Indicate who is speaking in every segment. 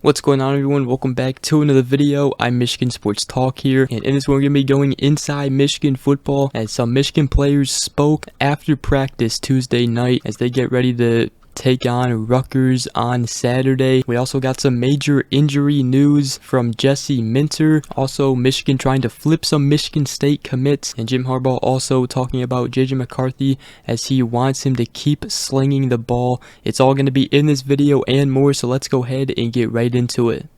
Speaker 1: What's going on, everyone? Welcome back to another video. I'm Michigan Sports Talk here, and in this one we're going to be going inside Michigan football as some Michigan players spoke after practice Tuesday night as they get ready to take on Rutgers on Saturday. We also got some major injury news from Jesse Minter. Also, Michigan trying to flip some Michigan State commits, and Jim Harbaugh also talking about JJ McCarthy as he wants him to keep slinging the ball. It's all going to be in this video and more, so let's go ahead and get right into it.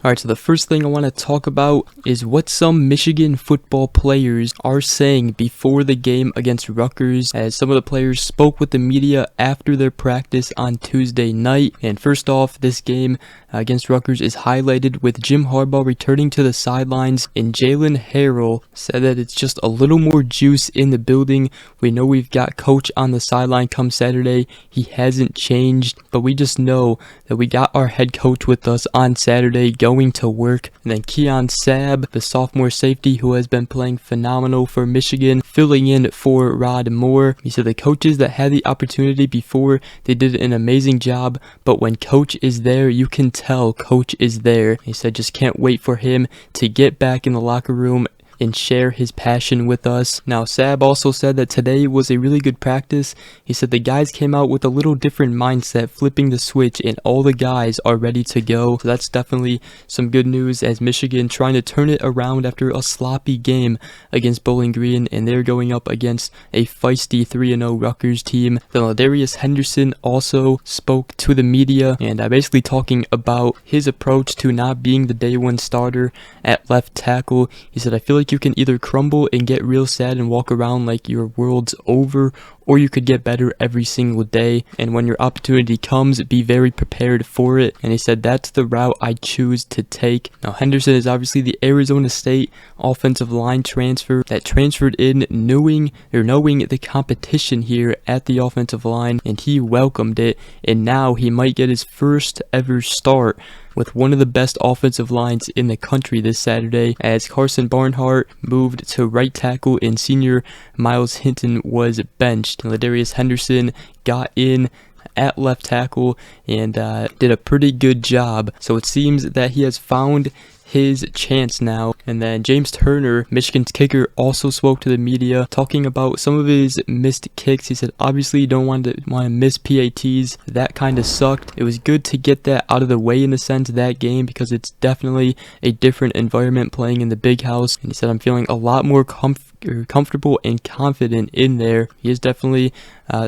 Speaker 1: Alright, so the first thing I want to talk about is what some Michigan football players are saying before the game against Rutgers, as some of the players spoke with the media after their practice on Tuesday night. And first off, this game against Rutgers is highlighted with Jim Harbaugh returning to the sidelines, and Jalen Harrell said that it's just a little more juice in the building. We know we've got coach on the sideline come Saturday. He hasn't changed, but we just know that we got our head coach with us on Saturday going to work. And then Keon Sabb, the sophomore safety who has been playing phenomenal for Michigan, filling in for Rod Moore. He said the coaches that had the opportunity before, they did an amazing job, but when coach is there, you can tell coach is there. He said just can't wait for him to get back in the locker room and share his passion with us. Now, Sabb also said that today was a really good practice. He said the guys came out with a little different mindset, flipping the switch, and all the guys are ready to go. So that's definitely some good news as Michigan trying to turn it around after a sloppy game against Bowling Green, and they're going up against a feisty 3-0 Rutgers team. Then Ladarius Henderson also spoke to the media and basically talking about his approach to not being the day one starter at left tackle. He said, I feel like you can either crumble and get real sad and walk around like your world's over, or you could get better every single day, and when your opportunity comes, be very prepared for it. And he said that's the route I choose to take. Now, Henderson is obviously the Arizona State offensive line transfer that transferred in knowing the competition here at the offensive line, and he welcomed it, and now he might get his first ever start with one of the best offensive lines in the country this Saturday, as Carson Barnhart moved to right tackle and senior Miles Hinton was benched. Ladarius Henderson got in at left tackle and did a pretty good job. So it seems that he has found his chance now. And then James Turner, Michigan's kicker, also spoke to the media talking about some of his missed kicks. He said obviously you don't want to miss PATs. That kind of sucked. It was good to get that out of the way in a sense that game, because it's definitely a different environment playing in the big house. And he said I'm feeling a lot more comfortable and confident in there. He is definitely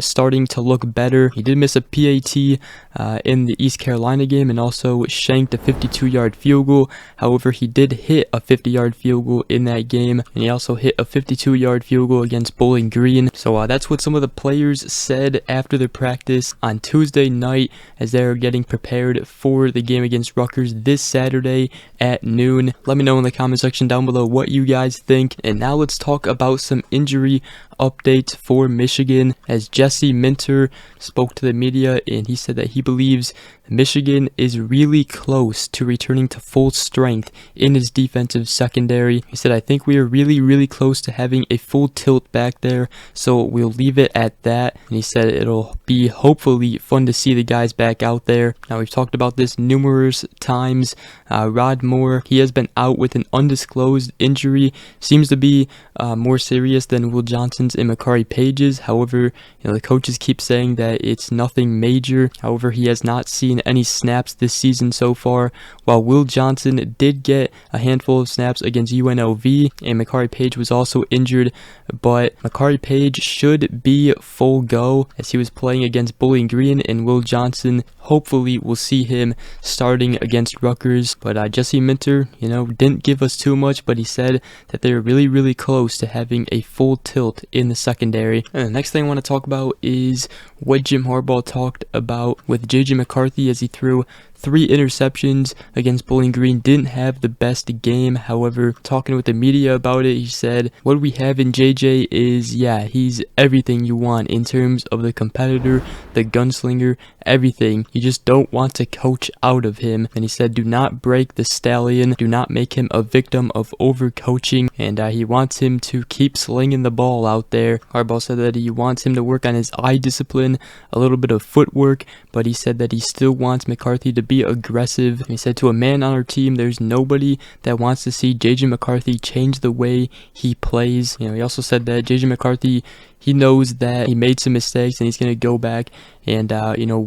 Speaker 1: starting to look better. He did miss a PAT in the East Carolina game and also shanked a 52-yard field goal. However, he did hit a 50-yard field goal in that game, and he also hit a 52-yard field goal against Bowling Green. So that's what some of the players said after their practice on Tuesday night as they're getting prepared for the game against Rutgers this Saturday at noon. Let me know in the comment section down below what you guys think. And now let's talk about some injury updates for Michigan, as Jesse Minter spoke to the media, and he said that he believes Michigan is really close to returning to full strength in his defensive secondary. He said, I think we are really close to having a full tilt back there, so we'll leave it at that. And he said it'll be hopefully fun to see the guys back out there. Now, we've talked about this numerous times. Rod Moore, he has been out with an undisclosed injury. Seems to be more serious than Will Johnson's and McCarthy Page's. However, the coaches keep saying that it's nothing major. However, he has not seen any snaps this season so far, while Will Johnson did get a handful of snaps against UNLV, and McCarthy Page was also injured, but McCarthy Page should be full go as he was playing against Bowling Green, and Will Johnson, hopefully we'll see him starting against Rutgers. But Jesse Minter, didn't give us too much, but he said that they're really close to having a full tilt in the secondary. And the next thing I want to talk about is what Jim Harbaugh talked about with JJ McCarthy as he threw 3 interceptions against Bowling Green. Didn't have the best game. However, talking with the media about it, he said, what we have in JJ is, yeah, he's everything you want in terms of the competitor, the gunslinger, everything. You just don't want to coach out of him. And he said, do not break the stallion. Do not make him a victim of overcoaching. And he wants him to keep slinging the ball out there. Harbaugh said that he wants him to work on his eye discipline, a little bit of footwork, but he said that he still wants McCarthy to be aggressive. He said, to a man on our team, there's nobody that wants to see JJ McCarthy change the way he plays. He also said that JJ McCarthy, he knows that he made some mistakes and he's going to go back and,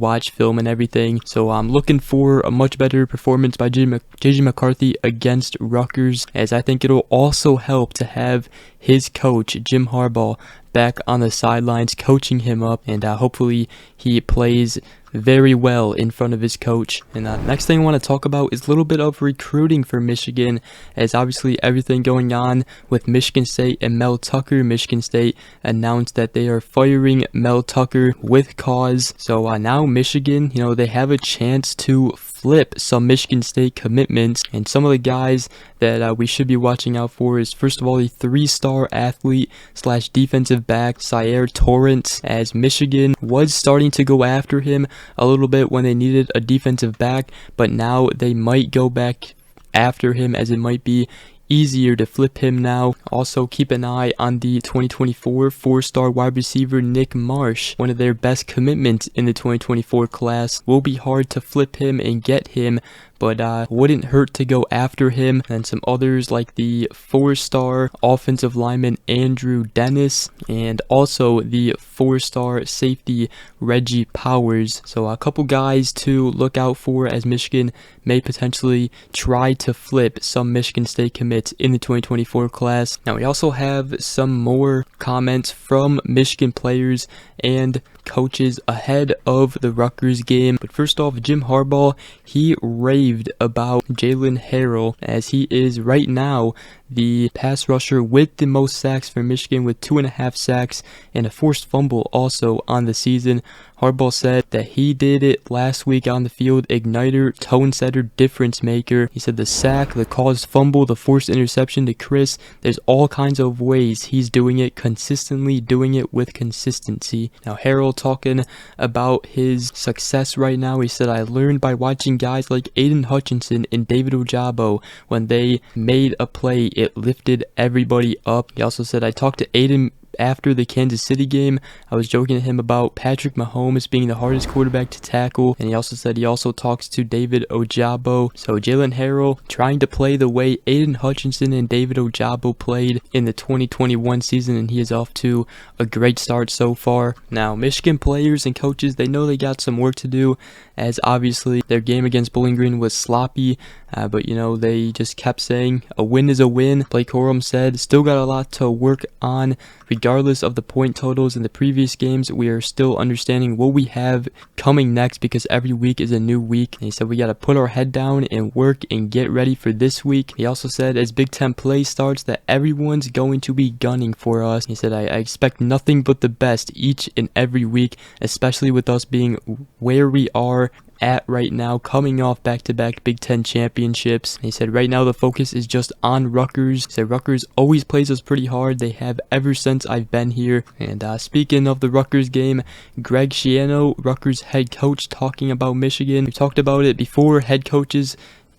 Speaker 1: watch film and everything. So I'm looking for a much better performance by JJ McCarthy against Rutgers, as I think it'll also help to have his coach, Jim Harbaugh, back on the sidelines coaching him up, and hopefully he plays very well in front of his coach. And next thing I want to talk about is a little bit of recruiting for Michigan, as obviously everything going on with Michigan State and Mel Tucker. Michigan State announced that they are firing Mel Tucker with cause. So now Michigan, they have a chance to flip some Michigan State commitments, and some of the guys that we should be watching out for is, first of all, the 3-star athlete / defensive back Sierra Torrance, as Michigan was starting to go after him a little bit when they needed a defensive back, but now they might go back after him, as it might be easier to flip him now. Also, keep an eye on the 2024 4-star wide receiver Nick Marsh, one of their best commitments in the 2024 class. Will be hard to flip him and get him, but wouldn't hurt to go after him. And some others like the 4-star offensive lineman Andrew Dennis, and also the 4-star safety Reggie Powers. So a couple guys to look out for, as Michigan may potentially try to flip some Michigan State commits in the 2024 class. Now we also have some more comments from Michigan players and coaches ahead of the Rutgers game. But first off, Jim Harbaugh, he raved about Jalen Harrell, as he is right now the pass rusher with the most sacks for Michigan, with 2.5 sacks and a forced fumble also on the season. Harbaugh said that he did it last week on the field. Igniter, tone setter, difference maker. He said the sack, the caused fumble, the forced interception to Chris, there's all kinds of ways he's doing it consistently, doing it with consistency. Now Harrell talking about his success right now. He said, I learned by watching guys like Aiden Hutchinson and David Ojabo. When they made a play, it lifted everybody up. He also said, I talked to Aiden after the Kansas City game. I was joking to him about Patrick Mahomes being the hardest quarterback to tackle, and he also said he also talks to David Ojabo. So Jalen Harrell trying to play the way Aiden Hutchinson and David Ojabo played in the 2021 season, and he is off to a great start so far. Now Michigan players and coaches, they know they got some work to do, as obviously their game against Bowling Green was sloppy, but they just kept saying a win is a win. Blake Corum said still got a lot to work on. Regardless of the point totals in the previous games, we are still understanding what we have coming next, because every week is a new week. And he said we got to put our head down and work and get ready for this week. He also said as Big Ten play starts that everyone's going to be gunning for us. He said I expect nothing but the best each and every week, especially with us being where we are at right now, coming off back-to-back Big Ten championships. He said right now the focus is just on Rutgers. He said Rutgers always plays us pretty hard. They have ever since I've been here. And speaking of the Rutgers game, Greg Schiano, Rutgers head coach, talking about Michigan. We talked about it before, head coaches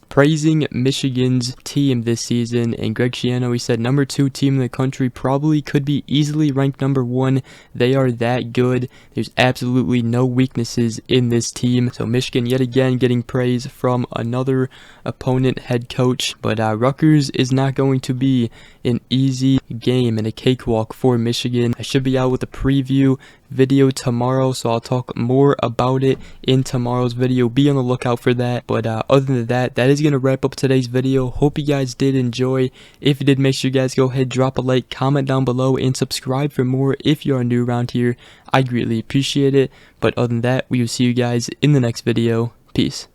Speaker 1: praising Michigan's team this season, and Greg Schiano, he said number 2 team in the country, probably could be easily ranked number 1. They are that good. There's absolutely no weaknesses in this team. So Michigan yet again getting praise from another opponent head coach, but Rutgers is not going to be an easy game and a cakewalk for Michigan. I should be out with a preview video tomorrow, so I'll talk more about it in tomorrow's video. Be on the lookout for that. But other than that, that is going to wrap up today's video. Hope you guys did enjoy. If you did, make sure you guys go ahead, drop a like, comment down below, and subscribe for more if you are new around here. I greatly appreciate it. But other than that, we will see you guys in the next video. Peace.